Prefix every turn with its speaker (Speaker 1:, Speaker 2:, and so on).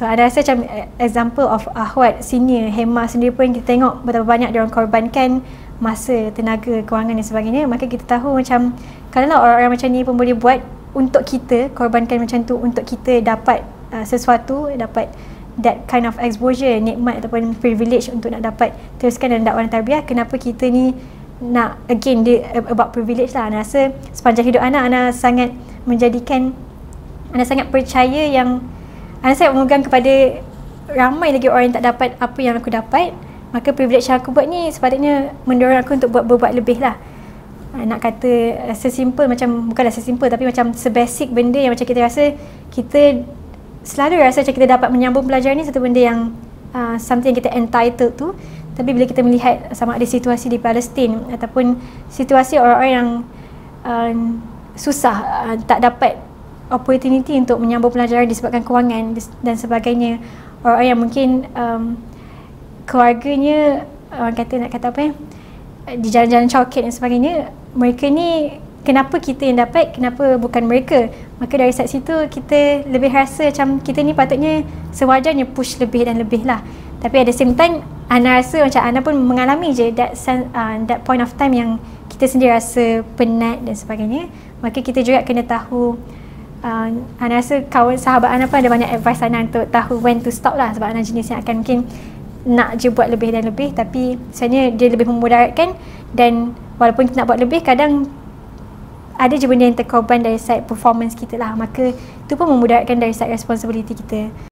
Speaker 1: So ada rasa macam example of Ahwat senior Hema sendiri pun kita tengok betapa banyak diorang korbankan masa, tenaga, kewangan dan sebagainya. Maka kita tahu macam kalau orang-orang macam ni pun boleh buat untuk kita, korbankan macam tu untuk kita dapat sesuatu, dapat that kind of exposure, nikmat ataupun privilege untuk nak dapat teruskan dalam dakwah dan tarbiyah. Kenapa kita ni nak, again dia about privilege lah. Ana rasa sepanjang hidup Ana sangat menjadikan, Ana sangat percaya yang Ana sangat memegang kepada ramai lagi orang yang tak dapat apa yang aku dapat. Maka privilege yang aku buat ni sepatutnya mendorong aku untuk berbuat lebih lah. Nak kata sesimpel macam, bukanlah sesimpel tapi macam sebasic benda yang macam kita rasa, kita selalu rasa macam kita dapat menyambung pelajaran ni satu benda yang something yang kita entitled tu. Tapi bila kita melihat sama ada situasi di Palestin ataupun situasi orang-orang yang susah, tak dapat opportunity untuk menyambung pelajaran disebabkan kewangan dan sebagainya, orang yang mungkin keluarganya orang kata, nak kata apa di jalan-jalan coket dan sebagainya, mereka ni kenapa kita yang dapat, kenapa bukan mereka? Maka dari situ kita lebih rasa macam kita ni patutnya sewajarnya push lebih dan lebih lah. Tapi at the same time Ana rasa macam Ana pun mengalami je that point of time yang kita sendiri rasa penat dan sebagainya. Maka kita juga kena tahu, Ana rasa kawan sahabat Ana pun ada banyak advice Ana untuk tahu when to stop lah. Sebab Ana jenis yang akan mungkin nak je buat lebih dan lebih, tapi sebenarnya dia lebih memudaratkan. Dan walaupun kita nak buat lebih, kadang ada je benda yang terkorban dari side performance kita lah. Maka itu pun memudaratkan dari side responsibility kita.